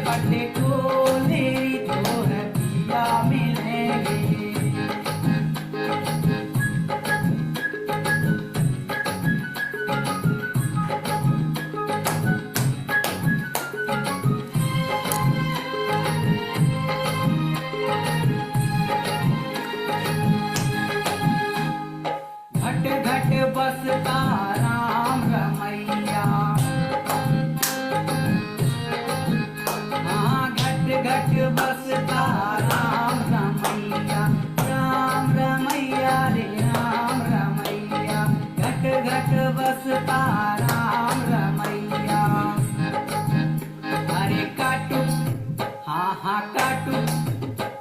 पट खोले तो है पिया मिलेंगे। घट घट बसता राम रमैया, हाँ घट घट बसता राम रमैया, राम रमैया रे राम रमैया, घट घट बसता राम रमैया। अरे काटुक हाँ हाँ काटुक,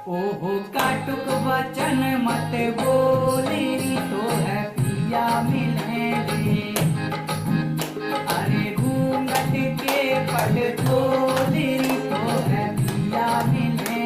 ओहो काटुक वचन मत बोली तो है पिया मिलेंगे। अरे घूंघट के पट खोली तो है पिया मिलेंगे।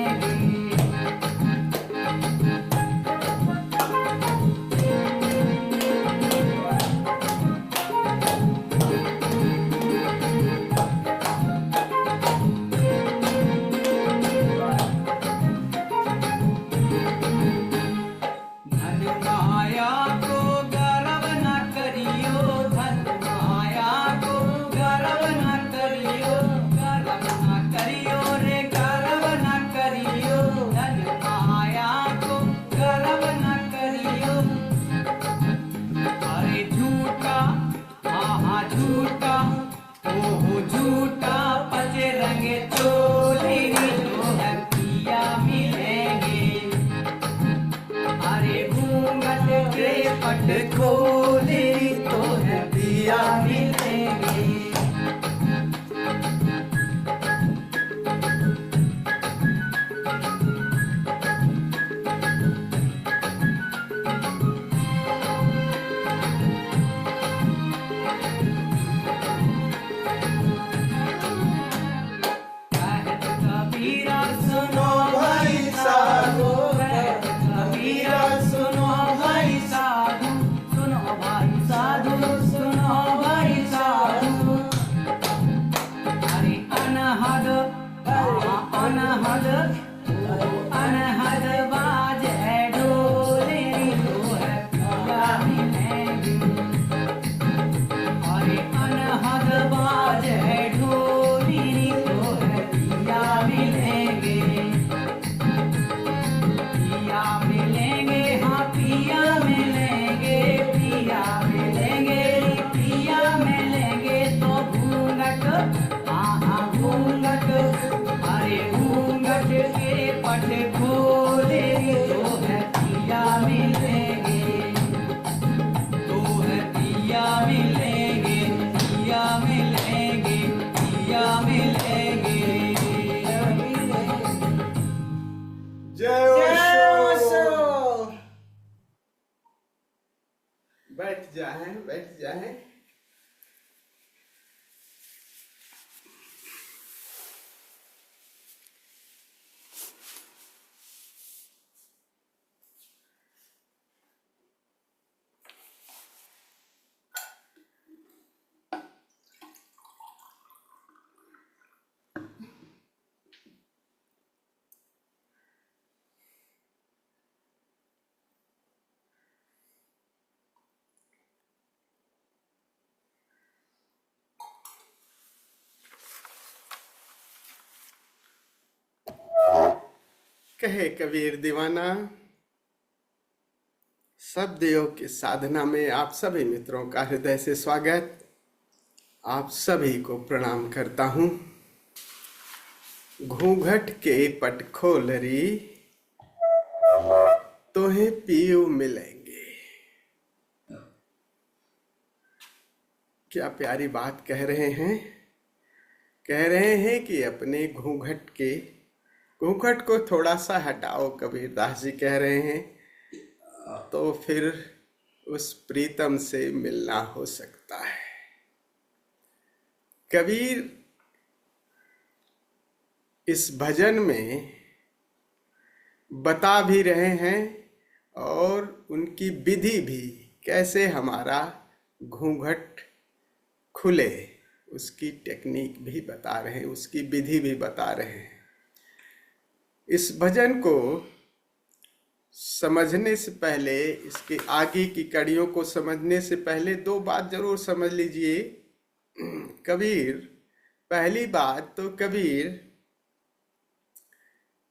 धन माया को गर्व न करियो, धन माया को गर्व न करियो, गर्व न करियो रे गर्व न करियो, धन माया को गर्व न करियो। अरे झूठा हाँ हाँ झूठा, ओहो झूठा पचे रंगे चोली तो है पिया मिलेंगे। अरे घूंघट के पट खोले तो है पिया मिलेंगे। कहत कबीरा सुनो भाई साधु, कहत कबीरा सुनो भाई साधु, सुनो भाई साधु, सुनो भाई साधु। अरे अनहद अनहद अनहद बाज है डोले तो है पिया मिलेंगे। अरे अनहद बाज है ढोली तो है पिया मिलेंगे। पिया मिलेंगे हाँ पिया मिलेंगे, पिया मिलेंगे पिया मिलेंगे तो घूंघट हाँ हाँ घूंघट, अरे घूंघट के पट खोले तो है पिया मिलेंगे, तो है पिया मिलेंगे, पिया मिलेंगे, पिया मिलेंगे। जय ओशो। बैठ जाएं, बैठ जाएं। कहे कबीर दीवाना, शब्द योग की साधना में आप सभी मित्रों का हृदय से स्वागत। आप सभी को प्रणाम करता हूँ। घूंघट के पट खोलरी तोहे पीयू मिलेंगे। क्या प्यारी बात कह रहे हैं। कह रहे हैं कि अपने घूंघट को थोड़ा सा हटाओ, कबीरदास जी कह रहे हैं, तो फिर उस प्रीतम से मिलना हो सकता है। कबीर इस भजन में बता भी रहे हैं और उनकी विधि भी, कैसे हमारा घूंघट खुले उसकी टेक्निक भी बता रहे हैं, उसकी विधि भी बता रहे हैं। इस भजन को समझने से पहले, इसके आगे की कड़ियों को समझने से पहले दो बात जरूर समझ लीजिए। कबीर, पहली बात तो कबीर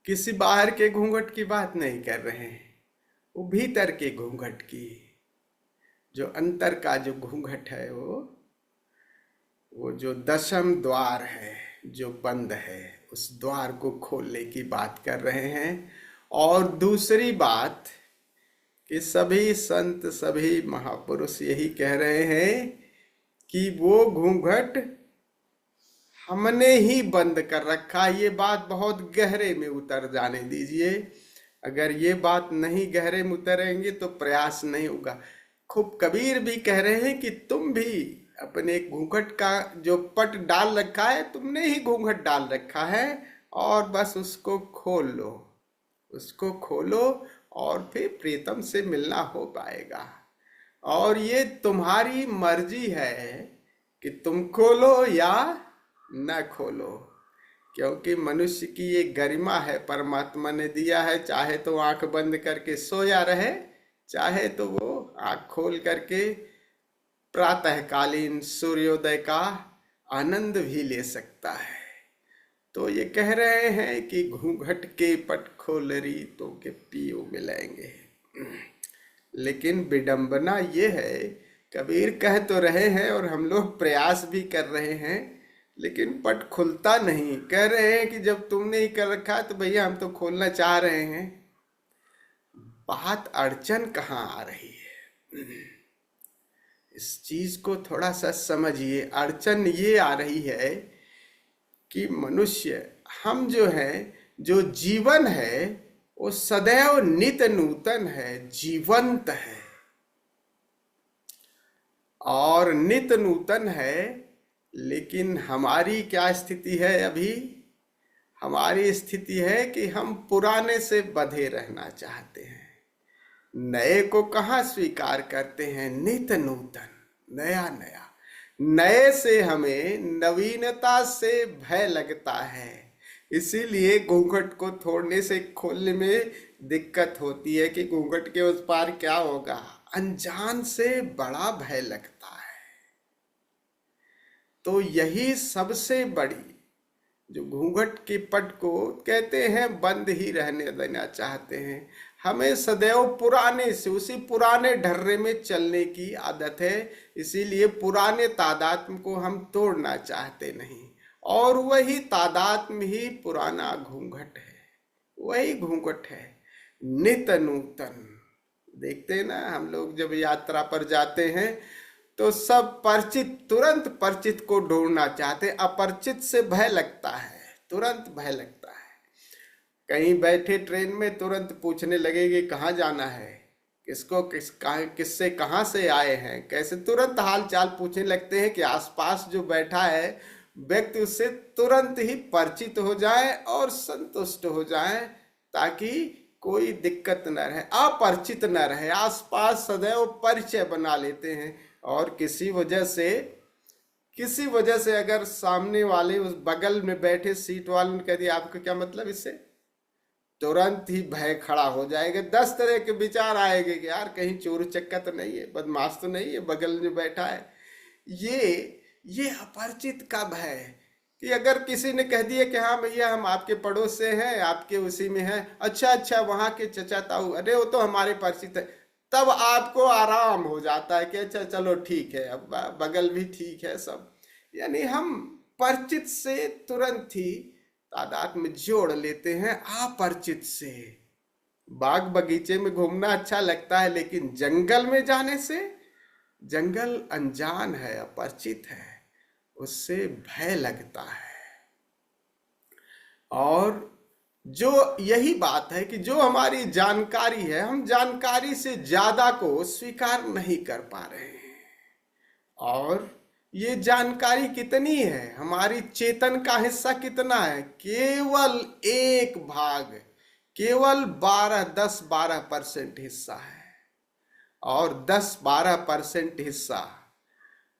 किसी बाहर के घूंघट की बात नहीं कर रहे हैं, वो भीतर के घूंघट की, जो अंतर का जो घूंघट है, वो जो दशम द्वार है जो बंद है, उस द्वार को खोलने की बात कर रहे हैं। और दूसरी बात कि सभी संत, सभी महापुरुष यही कह रहे हैं कि वो घूंघट हमने ही बंद कर रखा। ये बात बहुत गहरे में उतर जाने दीजिए। अगर ये बात नहीं गहरे में उतरेंगे तो प्रयास नहीं होगा। खूब कबीर भी कह रहे हैं कि तुम भी अपने घूंघट का जो पट डाल रखा है, तुमने ही घूंघट डाल रखा है, और बस उसको खोल लो, उसको खोलो और फिर प्रीतम से मिलना हो पाएगा। और ये तुम्हारी मर्जी है कि तुम खोलो या न खोलो, क्योंकि मनुष्य की ये गरिमा है, परमात्मा ने दिया है। चाहे तो आंख बंद करके सोया रहे, चाहे तो वो आंख खोल करके प्रातःकालीन सूर्योदय का आनंद भी ले सकता है। तो ये कह रहे हैं कि घूंघट के पट खोलरी तो के पियो मिलेंगे। लेकिन विडंबना ये है, कबीर कह तो रहे हैं और हम लोग प्रयास भी कर रहे हैं, लेकिन पट खुलता नहीं। कह रहे हैं कि जब तुमने ही कर रखा है तो भैया हम तो खोलना चाह रहे हैं। बात अड़चन कहाँ आ रही है, इस चीज को थोड़ा सा समझिए। अड़चन ये आ रही है कि मनुष्य, हम जो हैं, जो जीवन है वो सदैव नित नूतन है, जीवंत है और नित नूतन है। लेकिन हमारी क्या स्थिति है अभी? हमारी स्थिति है कि हम पुराने से बंधे रहना चाहते हैं, नए को कहाँ स्वीकार करते हैं। नित नूतन, नया नया, नए से हमें नवीनता से भय लगता है, इसीलिए घूंघट को तोड़ने से खोलने में दिक्कत होती है कि घूंघट के उस पार क्या होगा। अनजान से बड़ा भय लगता है। तो यही सबसे बड़ी, जो घूंघट के पट को कहते हैं बंद ही रहने देना चाहते हैं। हमें सदैव पुराने से, उसी पुराने ढर्रे में चलने की आदत है, इसीलिए पुराने तादात्म्य को हम तोड़ना चाहते नहीं। और वही तादात्म्य ही पुराना घूंघट है, वही घूंघट है नित नूतन। देखते हैं ना, हम लोग जब यात्रा पर जाते हैं तो सब परिचित, तुरंत परिचित को ढूंढना चाहते, अपरिचित से भय लगता है, तुरंत भय लगता है। कहीं बैठे ट्रेन में तुरंत पूछने लगेगी कहाँ जाना है, किसको किससे कहाँ से आए हैं, कैसे, तुरंत हाल चाल पूछने लगते हैं कि आसपास जो बैठा है व्यक्ति उससे तुरंत ही परिचित हो जाए और संतुष्ट हो जाए, ताकि कोई दिक्कत न रहे, अपरिचित न रहे। आसपास सदैव परिचय बना लेते हैं। और किसी वजह से अगर सामने वाले, उस बगल में बैठे सीट वाले ने कह दिया आपको क्या मतलब इससे, तुरंत ही भय खड़ा हो जाएगा। 10 तरह के विचार आएंगे कि यार कहीं चोर चक्का तो नहीं है, बदमाश तो नहीं है बगल में बैठा है। ये अपरिचित का भय, कि अगर किसी ने कह दिया कि हाँ भैया हम आपके पड़ोस से हैं, आपके उसी में हैं, अच्छा वहाँ के चचा ताऊ, अरे वो तो हमारे परिचित है, तब आपको आराम हो जाता है कि अच्छा चलो ठीक है, अब बगल भी ठीक है सब। यानी हम परिचित से तुरंत ही तादाद में जोड़ लेते हैं अपरिचित से। बाग बगीचे में घूमना अच्छा लगता है, लेकिन जंगल में जाने से, जंगल अनजान है, अपरिचित है, उससे भय लगता है। और जो यही बात है कि जो हमारी जानकारी है, हम जानकारी से ज्यादा को स्वीकार नहीं कर पा रहे हैं। और ये जानकारी कितनी है, हमारी चेतन का हिस्सा कितना है? केवल एक भाग, केवल 10-12% हिस्सा है। और 10-12% हिस्सा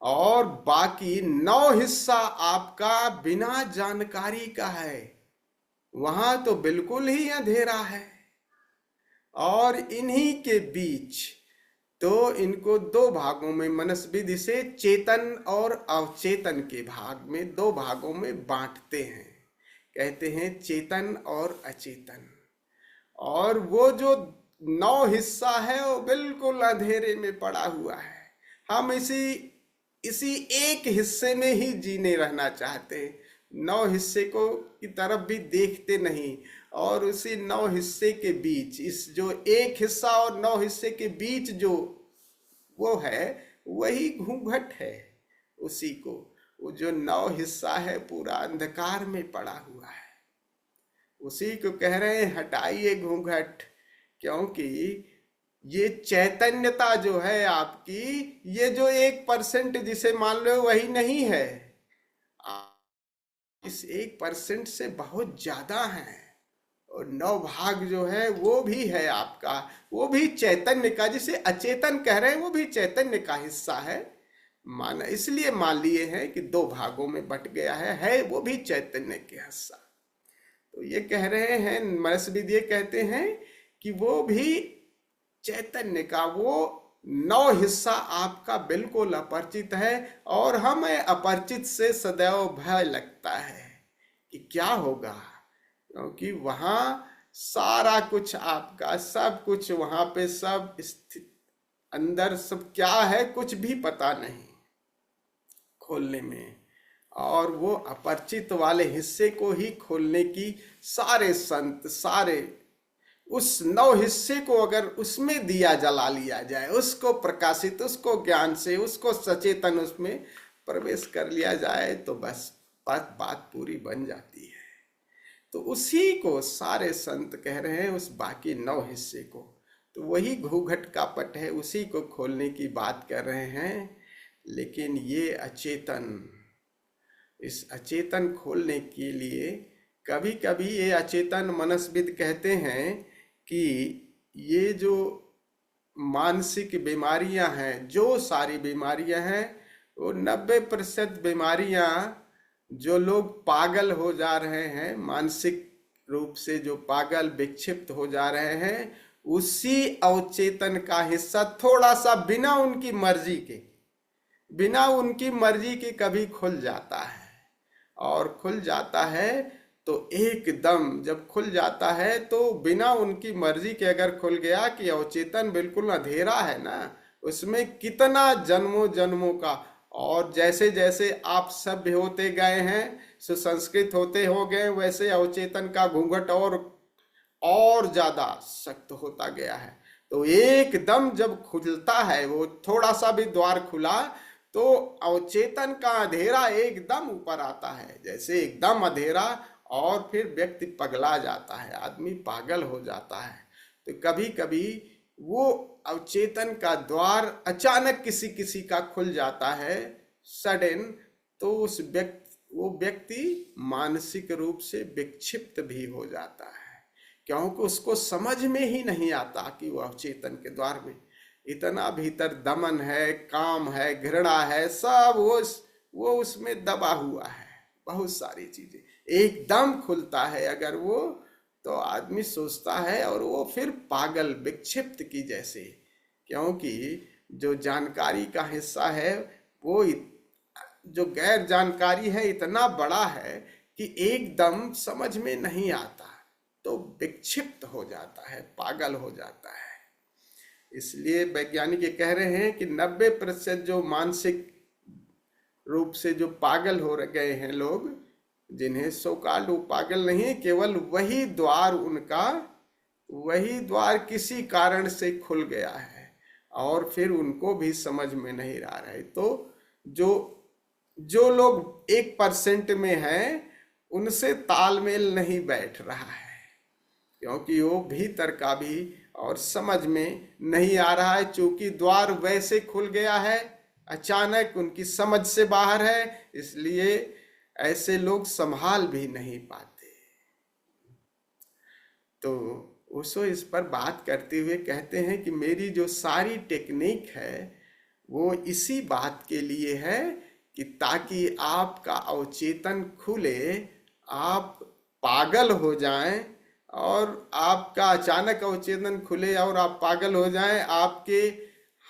और बाकी 9 हिस्सा आपका बिना जानकारी का है। वहां तो बिल्कुल ही अंधेरा है। और इन्हीं के बीच तो इनको 2 भागों में मनुस्मृति से चेतन और अवचेतन के भाग में 2 भागों में बांटते हैं। कहते हैं चेतन और अचेतन। और वो जो 9 हिस्सा है वो बिल्कुल अंधेरे में पड़ा हुआ है। हम इसी एक हिस्से में ही जीने रहना चाहते हैं, 9 हिस्से को की तरफ भी देखते नहीं। और उसी 9 हिस्से के बीच, इस जो एक हिस्सा और 9 हिस्से के बीच जो वो है, वही घूंघट है। उसी को, वो जो 9 हिस्सा है पूरा अंधकार में पड़ा हुआ है, उसी को कह रहे हैं हटाइए घूंघट। क्योंकि ये चैतन्यता जो है आपकी, ये जो 1% जिसे मान लो वही नहीं है, इस 1% से बहुत ज्यादा है। और 9 भाग जो है वो भी है आपका, वो भी चैतन्य का, जिसे अचेतन कह रहे हैं वो भी चैतन्य का हिस्सा है। माना इसलिए मान लिए हैं कि 2 भागों में बट गया है वो भी चैतन्य के हिस्सा। तो ये कह रहे हैं मनुस्मृति, ये कहते हैं कि वो भी चैतन्य का वो 9 हिस्सा आपका बिल्कुल अपरिचित है। और हमें अपरिचित से सदैव भय लगता है कि क्या होगा, क्योंकि वहां सारा कुछ आपका, सब कुछ वहां पे सब स्थित, अंदर सब क्या है कुछ भी पता नहीं खोलने में। और वो अपरिचित वाले हिस्से को ही खोलने की सारे संत, सारे उस 9 हिस्से को अगर उसमें दिया जला लिया जाए, उसको प्रकाशित, उसको ज्ञान से, उसको सचेतन उसमें प्रवेश कर लिया जाए, तो बस बात पूरी बन जाती है। तो उसी को सारे संत कह रहे हैं, उस बाकी 9 हिस्से को। तो वही घूंघट का पट है, उसी को खोलने की बात कर रहे हैं। लेकिन ये अचेतन, इस अचेतन खोलने के लिए कभी कभी ये अचेतन मनुस्मृति कहते हैं कि ये जो मानसिक बीमारियां हैं, जो सारी बीमारियां हैं, वो 90% बीमारियां, जो लोग पागल हो जा रहे हैं, मानसिक रूप से जो पागल विक्षिप्त हो जा रहे हैं, उसी अवचेतन का हिस्सा थोड़ा सा बिना उनकी मर्जी के कभी खुल जाता है। और खुल जाता है तो एकदम जब खुल जाता है तो बिना उनकी मर्जी के अगर खुल गया, कि अवचेतन बिल्कुल अंधेरा है ना, उसमें कितना जन्मों जन्मों का, और जैसे जैसे आप सभ्य होते गए हैं, सुसंस्कृत होते हो गए, वैसे अवचेतन का घूंघट और ज्यादा सख्त होता गया है। तो एकदम जब खुलता है, वो थोड़ा सा भी द्वार खुला, तो अवचेतन का अंधेरा एकदम ऊपर आता है, जैसे एकदम अंधेरा, और फिर व्यक्ति पगला जाता है, आदमी पागल हो जाता है। तो कभी कभी वो अवचेतन का द्वार अचानक किसी किसी का खुल जाता है सडन, तो वो व्यक्ति मानसिक रूप से विक्षिप्त भी हो जाता है, क्योंकि उसको समझ में ही नहीं आता कि वो अवचेतन के द्वार में इतना भीतर दमन है, काम है, घृणा है, सब वो उसमें दबा हुआ है, बहुत सारी चीजें एकदम खुलता है अगर वो, तो आदमी सोचता है, और वो फिर पागल विक्षिप्त की जैसे, क्योंकि जो जानकारी का हिस्सा है वो जो गैर जानकारी है इतना बड़ा है कि एकदम समझ में नहीं आता, तो विक्षिप्त हो जाता है, पागल हो जाता है। इसलिए वैज्ञानिक ये कह रहे हैं कि 90% जो मानसिक रूप से जो पागल हो गए हैं लोग, जिन्हें सो-कॉल्ड वो पागल नहीं, केवल वही द्वार किसी कारण से खुल गया है, और फिर उनको भी समझ में नहीं आ रहा है। तो जो लोग 1% में हैं, उनसे तालमेल नहीं बैठ रहा है, क्योंकि वो भीतर का भी और समझ में नहीं आ रहा है, चूंकि द्वार वैसे खुल गया है, अचानक उनकी समझ से बाहर है, इसलिए ऐसे लोग संभाल भी नहीं पाते। तो उसको इस पर बात करते हुए कहते हैं कि मेरी जो सारी टेक्निक है वो इसी बात के लिए है कि ताकि आपका अवचेतन खुले, आप पागल हो जाएं, और आपका अचानक अवचेतन खुले और आप पागल हो जाएं, आपके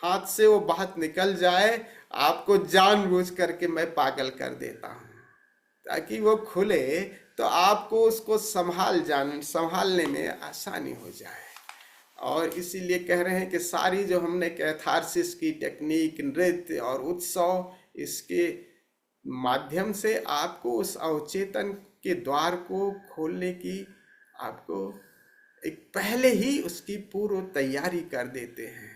हाथ से वो बात निकल जाए, आपको जानबूझ करके मैं पागल कर देता हूँ, ताकि वो खुले तो आपको उसको संभालने में आसानी हो जाए। और इसीलिए कह रहे हैं कि सारी जो हमने कैथारसिस की टेक्निक, नृत्य और उत्सव, इसके माध्यम से आपको उस अवचेतन के द्वार को खोलने की, आपको एक पहले ही उसकी पूर्व तैयारी कर देते हैं।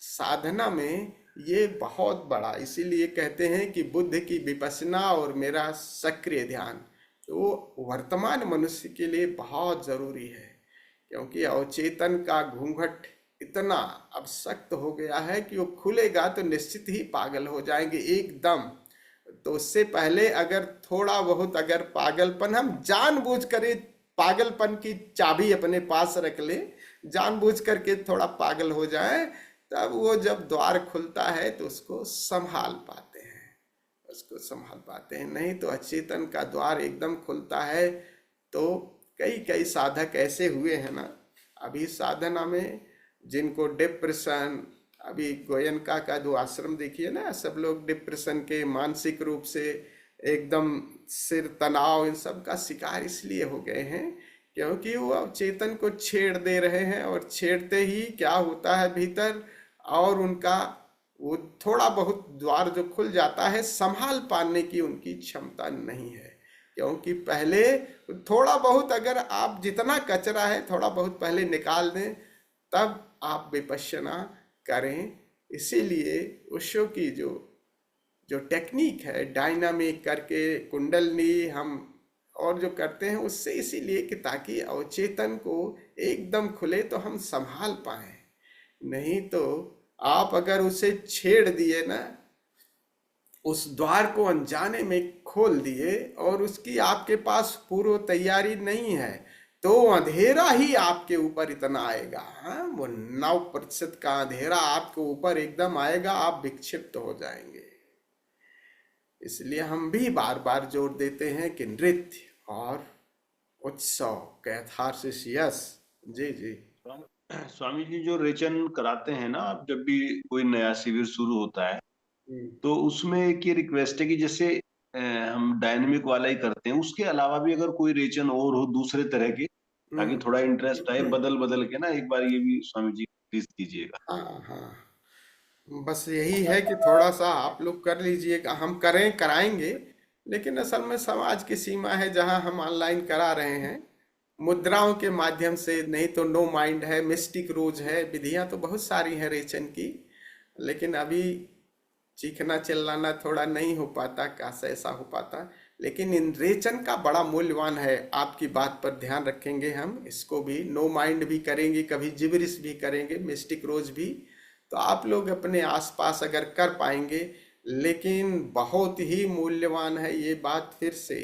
साधना में ये बहुत बड़ा, इसीलिए कहते हैं कि बुद्ध की विपश्यना और मेरा सक्रिय ध्यान, वो वर्तमान मनुष्य के लिए बहुत जरूरी है, क्योंकि अवचेतन का घूंघट इतना अब सख्त हो गया है कि वो खुलेगा तो निश्चित ही पागल हो जाएंगे एकदम। तो उससे पहले अगर थोड़ा बहुत, अगर पागलपन, हम जानबूझ कर पागलपन की चाबी अपने पास रख ले, जानबूझ करके थोड़ा पागल हो जाए, तब वो जब द्वार खुलता है तो उसको संभाल पाते हैं, नहीं तो अचेतन का द्वार एकदम खुलता है। तो कई कई साधक ऐसे हुए हैं ना अभी साधना में, जिनको डिप्रेशन, अभी गोयनका का जो आश्रम देखिए ना, सब लोग डिप्रेशन के, मानसिक रूप से एकदम सिर तनाव, इन सब का शिकार इसलिए हो गए हैं क्योंकि वो अवचेतन को छेड़ दे रहे हैं, और छेड़ते ही क्या होता है भीतर, और उनका वो थोड़ा बहुत द्वार जो खुल जाता है, संभाल पाने की उनकी क्षमता नहीं है। क्योंकि पहले थोड़ा बहुत, अगर आप जितना कचरा है थोड़ा बहुत पहले निकाल दें, तब आप विपश्यना करें। इसीलिए ओशो की जो टेक्निक है, डायनामिक करके कुंडलनी हम और जो करते हैं, उससे इसीलिए कि ताकि अवचेतन को एकदम खुले तो हम संभाल पाए। नहीं तो आप अगर उसे छेड़ दिए ना, उस द्वार को अनजाने में खोल दिए, और उसकी आपके पास पूर्व तैयारी नहीं है, तो अंधेरा ही आपके ऊपर इतना आएगा। हाँ, वो 9% का अंधेरा आपके ऊपर एकदम आएगा, आप विक्षिप्त हो जाएंगे। इसलिए हम भी बार बार जोर देते हैं कि नृत्य और उत्सव, कैथारसिस, यस। जी जी। स्वामी जी, जो रेचन कराते हैं ना, आप जब भी कोई नया शिविर शुरू होता है हम्म, तो उसमें एक ये रिक्वेस्ट है कि जैसे हम डायनेमिक वाला ही करते हैं, उसके अलावा भी अगर कोई रेचन और हो दूसरे तरह के, ताकि हम्म, थोड़ा इंटरेस्ट आए, बदल बदल के ना, एक बार ये भी स्वामी जी प्लीज कीजिएगा। हाँ हाँ, बस यही है कि थोड़ा सा आप लोग कर लीजिएगा, हम कराएंगे, लेकिन असल में समाज की सीमा है जहां हम ऑनलाइन करा रहे हैं मुद्राओं के माध्यम से, नहीं तो नो माइंड है, मिस्टिक रोज है, विधियां तो बहुत सारी हैं रेचन की, लेकिन अभी चीखना चिल्लाना थोड़ा नहीं हो पाता, काश ऐसा हो पाता। लेकिन इन रेचन का बड़ा मूल्यवान है, आपकी बात पर ध्यान रखेंगे हम, इसको भी नो माइंड भी करेंगे, कभी जिबरिस भी करेंगे, मिस्टिक रोज भी। तो आप लोग अपने आसपास अगर कर पाएंगे, लेकिन बहुत ही मूल्यवान है ये बात फिर से।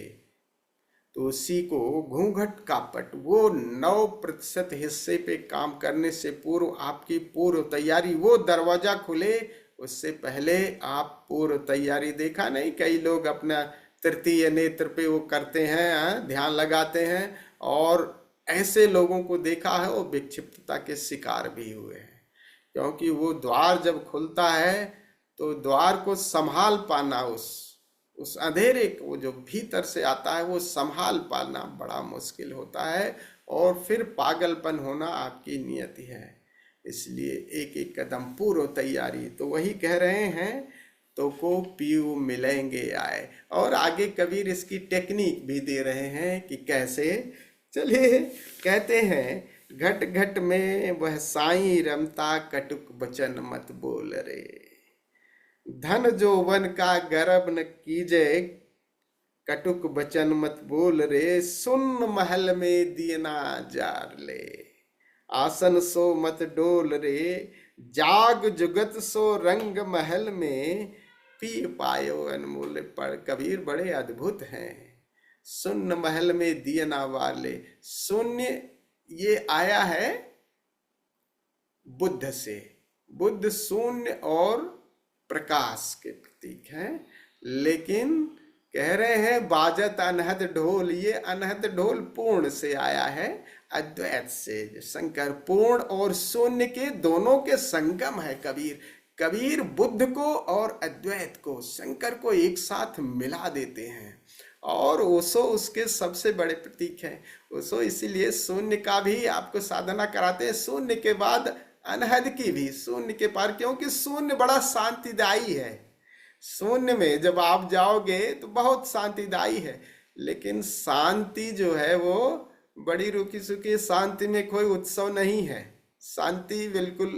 तो उसी को घूंघट का पट, वो 9% हिस्से पे काम करने से पूर्व आपकी पूर्व तैयारी, वो दरवाजा खुले उससे पहले आप पूर्व तैयारी, देखा नहीं कई लोग अपना तृतीय नेत्र पे वो करते हैं, ध्यान लगाते हैं, और ऐसे लोगों को देखा है वो विक्षिप्तता के शिकार भी हुए हैं। क्योंकि वो द्वार जब खुलता है तो द्वार को संभाल पाना, उस अंधेरे को जो भीतर से आता है वो संभाल पाना बड़ा मुश्किल होता है, और फिर पागलपन होना आपकी नियति है। इसलिए एक एक कदम पूर्व तैयारी, तो वही कह रहे हैं, तो को पीऊ मिलेंगे आए, और आगे कबीर इसकी टेक्निक भी दे रहे हैं कि कैसे। चलिए कहते हैं, घट घट में वह साईं रमता, कटुक बचन मत बोल रे, धन जोवन का गर्व न कीजे, कटुक बचन मत बोल रे, सुन महल में दियना जार ले, आसन सो मत डोल रे, जाग जुगत सो रंग महल में, पी पायो अनमोल। पर कबीर बड़े अद्भुत हैं। शून्य महल में दियना वाले, शून्य ये आया है बुद्ध से, बुद्ध शून्य और प्रकाश के प्रतीक हैं। लेकिन कह रहे हैं बाजत अनहद ढोल, ये अनहद ढोल पूर्ण से आया है, अद्वैत से। जो शंकर पूर्ण और शून्य के दोनों के संगम है कबीर। कबीर बुद्ध को और अद्वैत को, शंकर को एक साथ मिला देते हैं। और ओशो उसके सबसे बड़े प्रतीक है। ओशो इसीलिए शून्य का भी आपको साधना कराते हैं, शून्य के बाद अनहद की भी, शून्य के पार, क्योंकि शून्य बड़ा शांतिदायी है। शून्य में जब आप जाओगे तो बहुत शांतिदायी है, लेकिन शांति जो है वो बड़ी रुकी सुखी, शांति में कोई उत्सव नहीं है। शांति बिल्कुल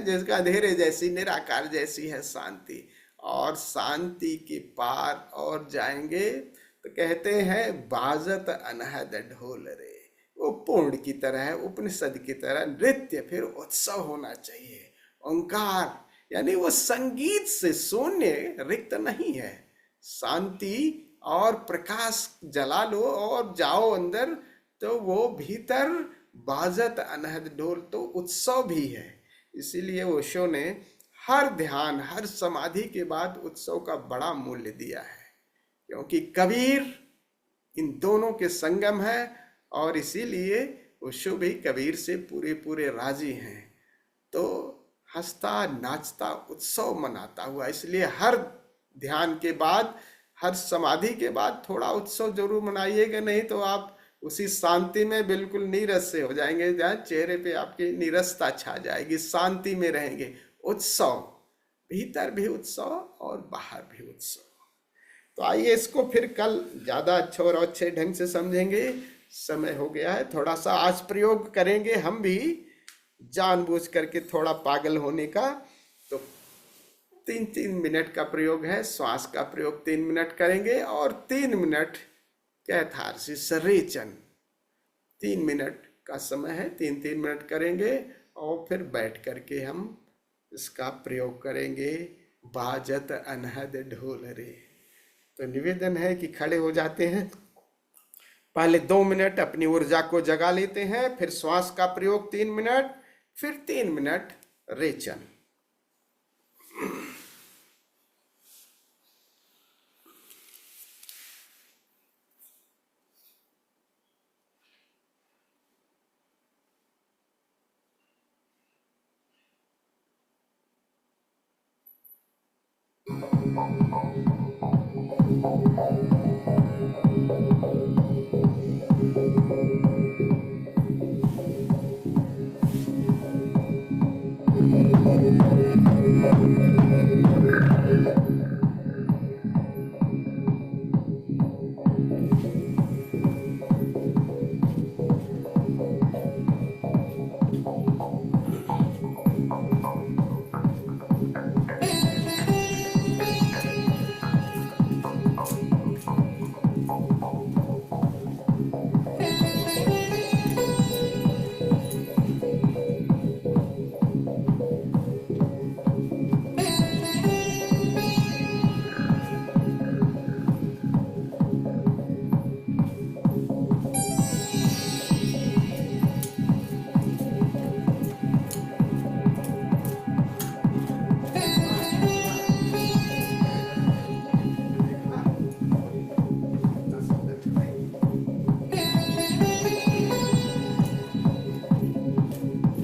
जिसका अंधेरे जैसी, निराकार जैसी है शांति। और शांति के पार और जाएंगे तो कहते हैं बाजत अनहद ढोल रे, वो पूर्ण की तरह है, उपनिषद की तरह नृत्य, फिर उत्सव होना चाहिए। ओंकार यानी वो संगीत से शून्य रिक्त नहीं है। शांति और प्रकाश जला लो और जाओ अंदर, तो वो भीतर बाजत अनहद ढोल, तो उत्सव भी है। इसीलिए ओशो ने हर ध्यान, हर समाधि के बाद उत्सव का बड़ा मूल्य दिया है, क्योंकि कबीर इन दोनों के संगम है। और इसीलिए ओशो भी कबीर से पूरे राजी हैं। तो हंसता नाचता उत्सव मनाता हुआ, इसलिए हर ध्यान के बाद, हर समाधि के बाद थोड़ा उत्सव जरूर मनाइएगा, नहीं तो आप उसी शांति में बिल्कुल नीरस से हो जाएंगे, जहाँ चेहरे पे आपकी नीरसता छा जाएगी। शांति में रहेंगे। उत्सव, भीतर भी उत्सव और बाहर भी उत्सव। तो आइए इसको फिर कल ज्यादा अच्छे और अच्छे ढंग से समझेंगे। समय हो गया है, थोड़ा सा आज प्रयोग करेंगे हम भी जानबूझ करके थोड़ा पागल होने का। तो 3-3 मिनट का प्रयोग है। श्वास का प्रयोग 3 मिनट करेंगे और 3 मिनट कैथारसिस, रेचन। 3 मिनट का समय है, 3-3 मिनट करेंगे और फिर बैठ करके हम इसका प्रयोग करेंगे, बाजत अनहद ढोल रे। तो निवेदन है कि खड़े हो जाते हैं, पहले 2 मिनट अपनी ऊर्जा को जगा लेते हैं, फिर श्वास का प्रयोग 3 मिनट, फिर 3 मिनट रेचन।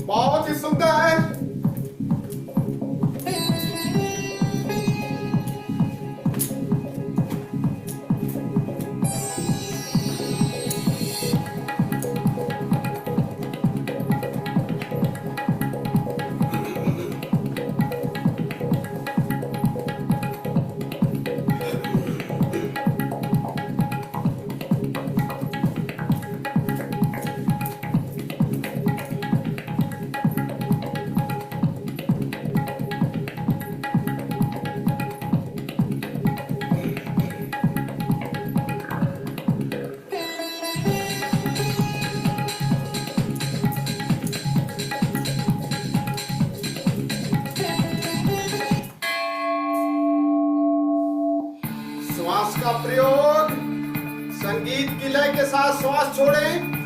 बहुत ही सुंदर। श्वास का प्रयोग, संगीत की लय के साथ श्वास छोड़ें।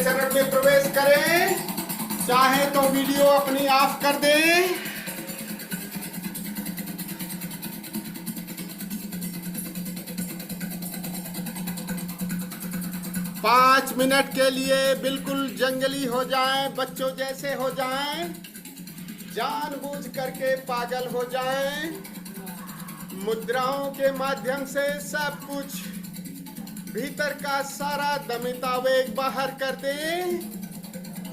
चरण में प्रवेश करें, चाहे तो वीडियो अपनी ऑफ कर दें। पाँच मिनट के लिए बिल्कुल जंगली हो जाएं, बच्चों जैसे हो जाएं, जानबूझ करके पागल हो जाएं। मुद्राओं के माध्यम से सब कुछ, भीतर का सारा दमिता वेग बाहर कर दें,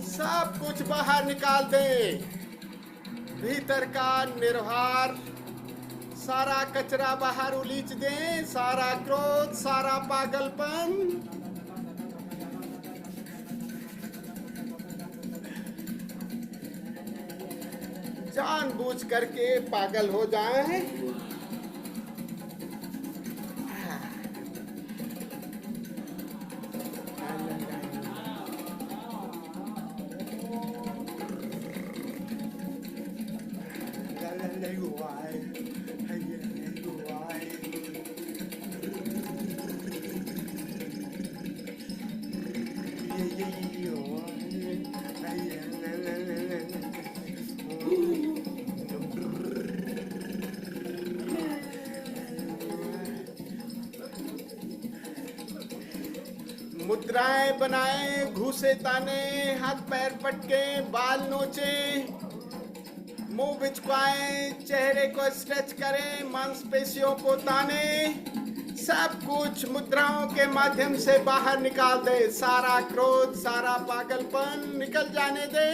सब कुछ बाहर निकाल दें। भीतर का निर्भर सारा कचरा बाहर उलीच दें, सारा क्रोध, सारा पागलपन। जानबूझ करके पागल हो जाएं। मुद्राएं बनाए, घूसे ताने, हाथ पैर पटके, बाल नोचे, मुंह बिचकाएं, चेहरे को स्ट्रेच करें, मांसपेशियों को ताने, सब कुछ मुद्राओं के माध्यम से बाहर निकाल दे। सारा क्रोध, सारा पागलपन निकल जाने दे।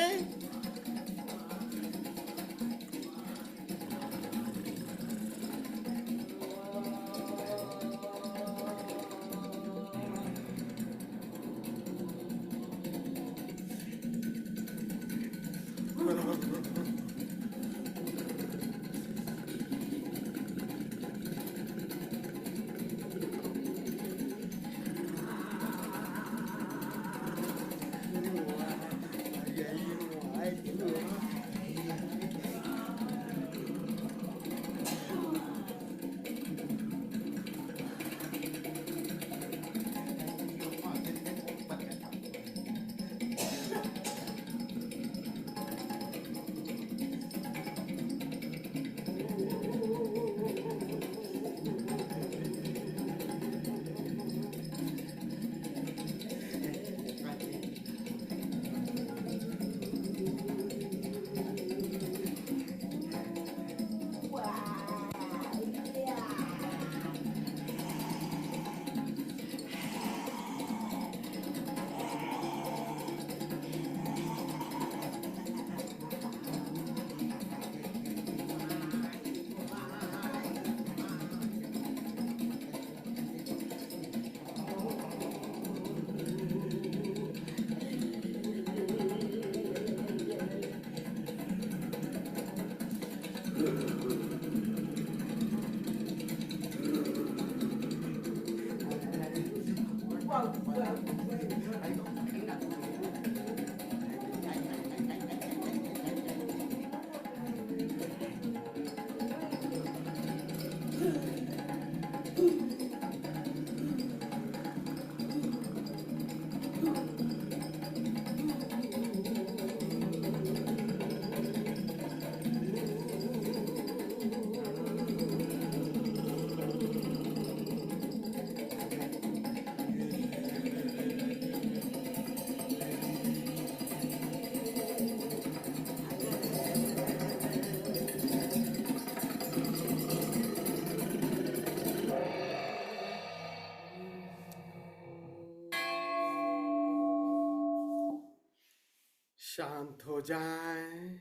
शांत हो जाएं,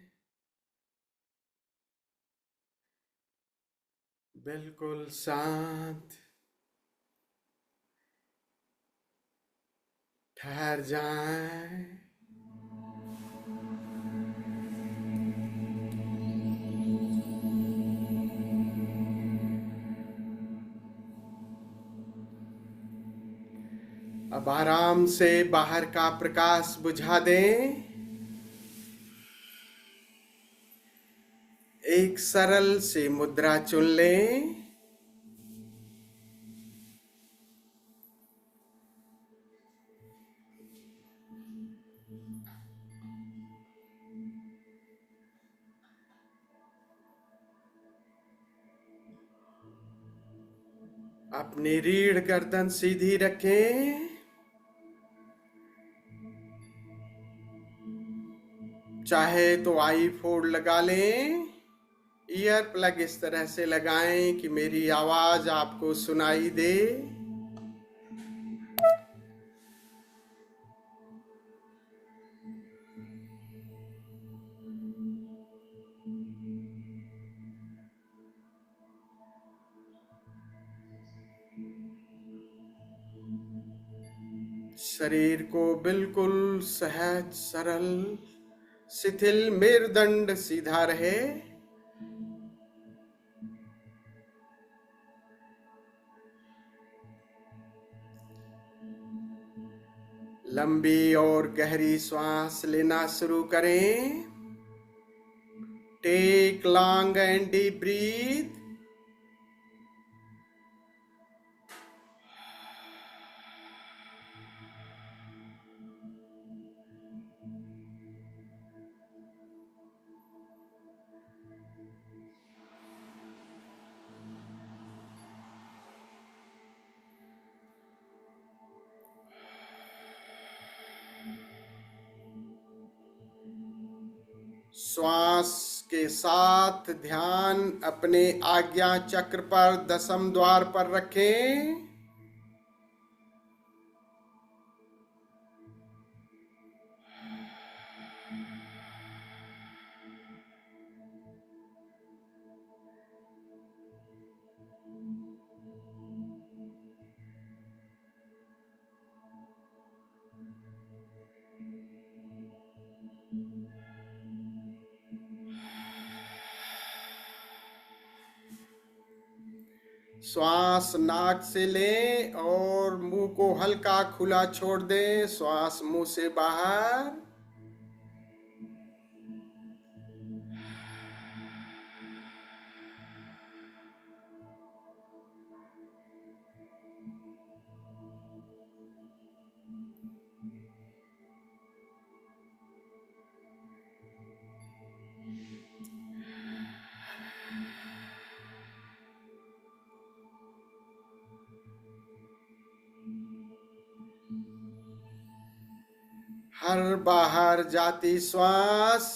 बिल्कुल शांत। ठहर जाएं। अब आराम से बाहर का प्रकाश बुझा दें। एक सरल सी मुद्रा चुन लें। अपनी रीढ़ गर्दन सीधी रखें। चाहे तो आई फोल्ड लगा लें, ईयर प्लग इस तरह से लगाएं कि मेरी आवाज आपको सुनाई दे। शरीर को बिल्कुल सहज, सरल, शिथिल, मेरुदंड सीधा रहे। लंबी और गहरी श्वास लेना शुरू करें। Take long and deep breath. श्वास के साथ ध्यान अपने आज्ञा चक्र पर, दसम द्वार पर रखें। श्वास नाक से लें और मुंह को हल्का खुला छोड़ दें। श्वास मुंह से बाहर। हर बाहर जाती श्वास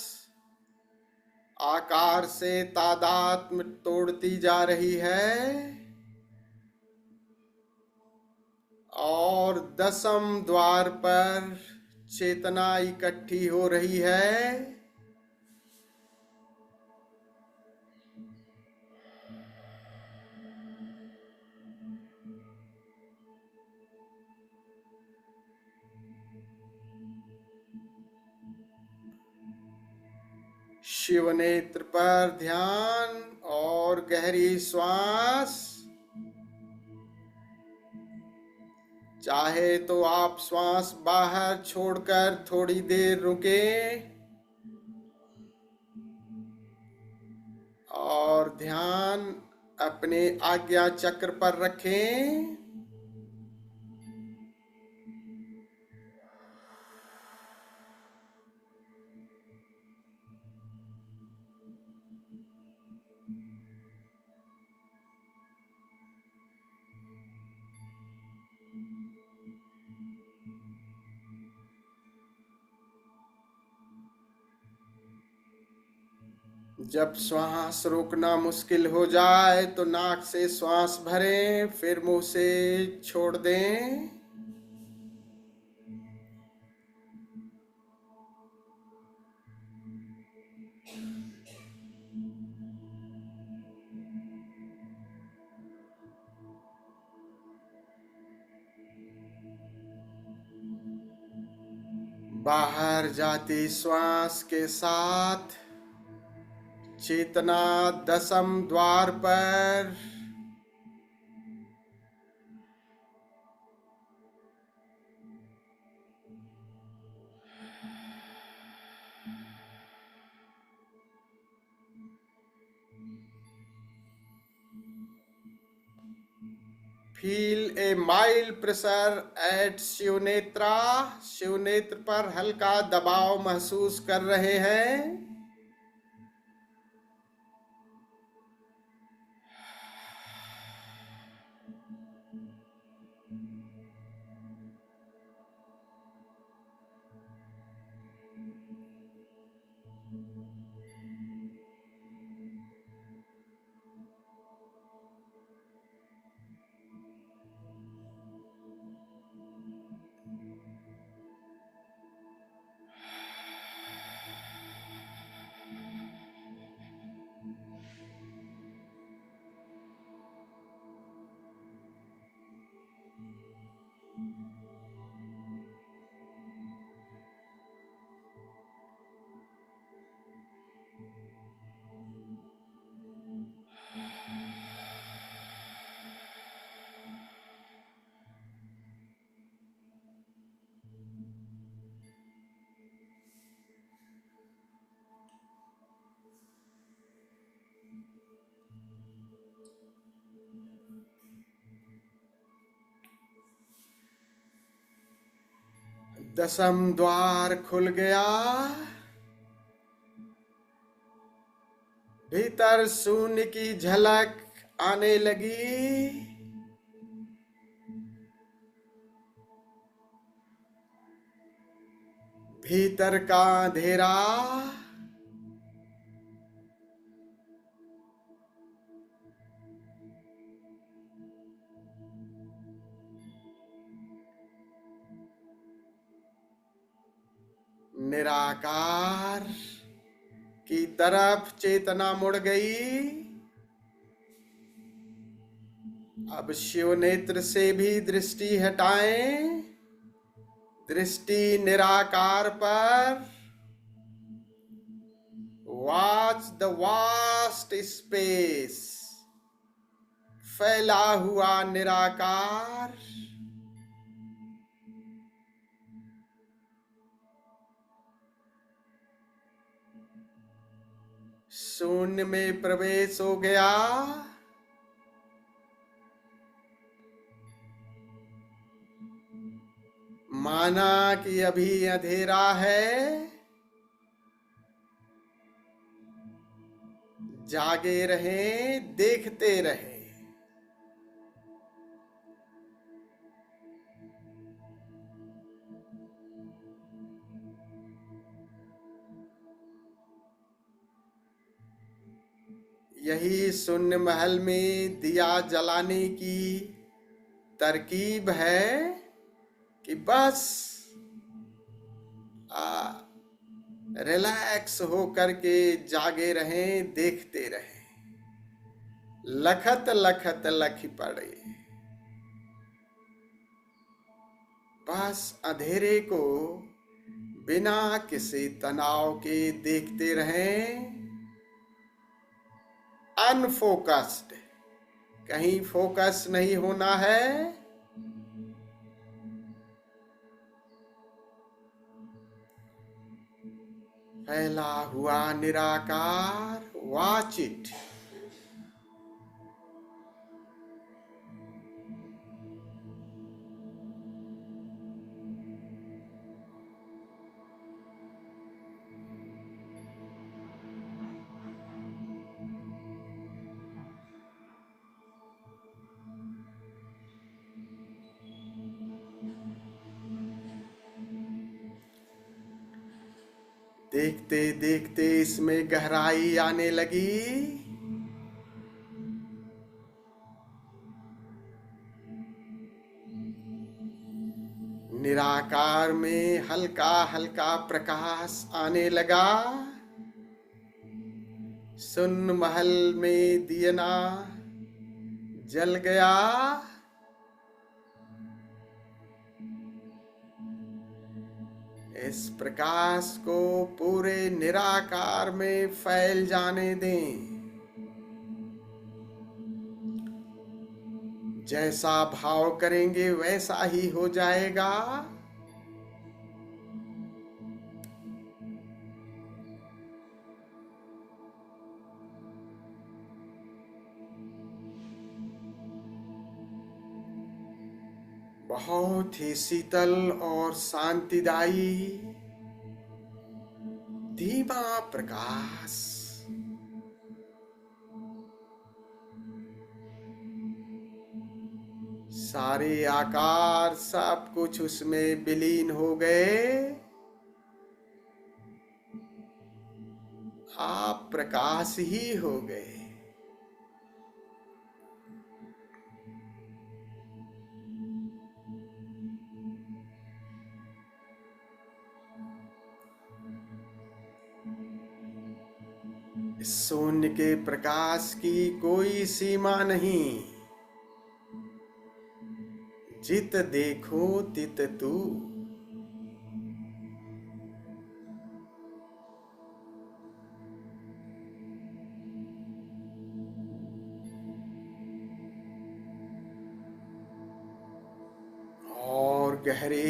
आकार से तादात्म्य तोड़ती जा रही है और दसम द्वार पर चेतना इकट्ठी हो रही है। शिव नेत्र पर ध्यान और गहरी श्वास। चाहे तो आप श्वास बाहर छोड़कर थोड़ी देर रुकें और ध्यान अपने आज्ञा चक्र पर रखें। जब श्वास रोकना मुश्किल हो जाए तो नाक से श्वास भरें, फिर मुंह से छोड़ दें। बाहर जाती श्वास के साथ चेतना दसम द्वार पर। Feel a mild pressure at Shivnetra. Shivnetra पर हल्का दबाव महसूस कर रहे हैं। दसम द्वार खुल गया, भीतर शून्य की झलक आने लगी। भीतर का अंधेरा निराकार की तरफ चेतना मुड़ गई। अब शिव नेत्र से भी दृष्टि हटाएं, दृष्टि निराकार पर। वॉच द वास्ट स्पेस, फैला हुआ निराकार। शून्य में प्रवेश हो गया। माना कि अभी अंधेरा है, जागे रहें, देखते रहें। यही शून्य महल में दिया जलाने की तरकीब है कि बस रिलैक्स होकर के जागे रहें, देखते रहें। लखत लखत लखी पड़े, बस अंधेरे को बिना किसी तनाव के देखते रहें। अनफोकस्ड, कहीं फोकस नहीं होना है। फैला हुआ निराकार, वॉच इट। देखते देखते इसमें गहराई आने लगी। निराकार में हल्का हल्का प्रकाश आने लगा। शून्य महल में दियना जल गया। इस प्रकाश को पूरे निराकार में फैल जाने दें। जैसा भाव करेंगे वैसा ही हो जाएगा। बहुत ही शीतल और शांतिदायी धीमा प्रकाश। सारे आकार सब कुछ उसमें विलीन हो गए। आप प्रकाश ही हो गए। शून्य के प्रकाश की कोई सीमा नहीं। जित देखो तित तू। और गहरे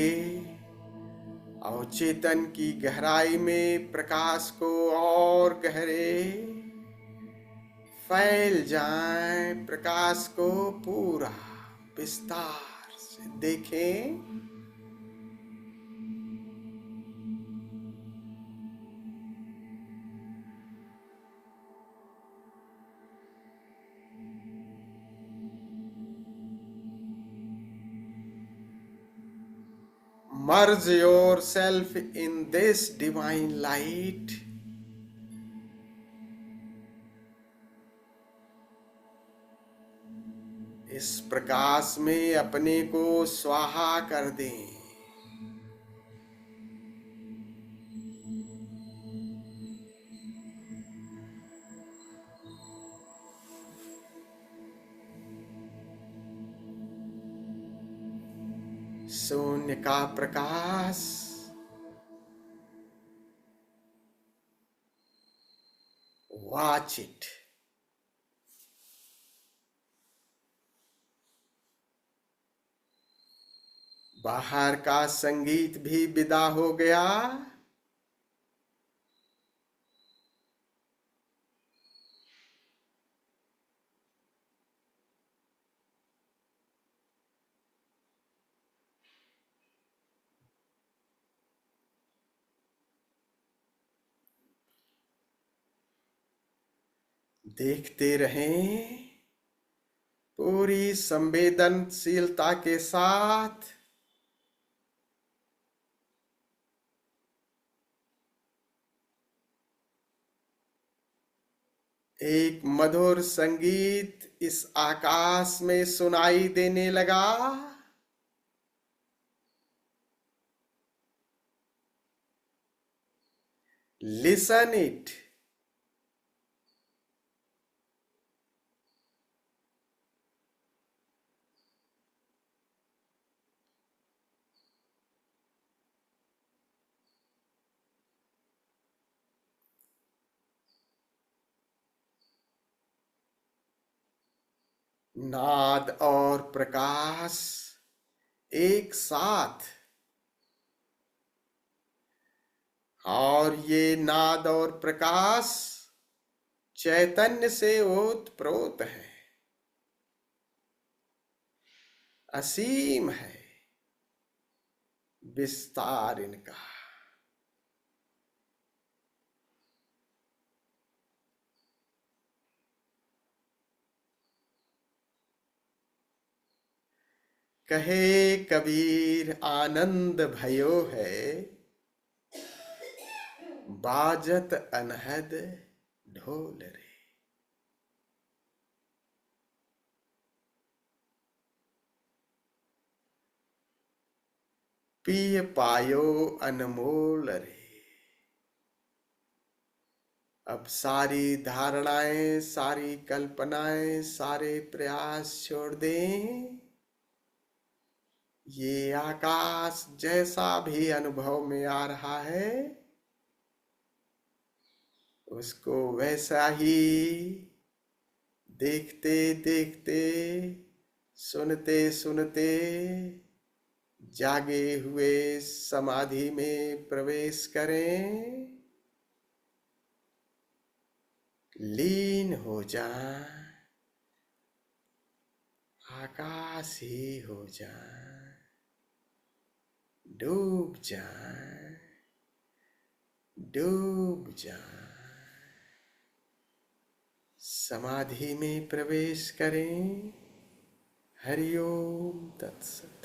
अवचेतन की गहराई में प्रकाश को और गहरे फैल जाए। प्रकाश को पूरा विस्तार से देखें। merge yourself in this divine light. इस प्रकाश में अपने को स्वाहा कर दें। शून्य का प्रकाश वॉच इट। बाहर का संगीत भी विदा हो गया। देखते रहें पूरी संवेदनशीलता के साथ। एक मधुर संगीत इस आकाश में सुनाई देने लगा। Listen it. नाद और प्रकाश एक साथ, और ये नाद और प्रकाश चैतन्य से ओतप्रोत है, असीम है विस्तार इनका। कहे कबीर आनंद भयो है, बाजत अनहद ढोल रे। पिय पायो अनमोल रे। अब सारी धारणाएं, सारी कल्पनाएं, सारे प्रयास छोड़ दें। ये आकाश जैसा भी अनुभव में आ रहा है, उसको वैसा ही देखते देखते, सुनते सुनते जागे हुए समाधि में प्रवेश करें। लीन हो जाएं, आकाश ही हो जाएं, डूब जाएं, डूब जाएं। समाधि में प्रवेश करें। हरि ओम तत्सत।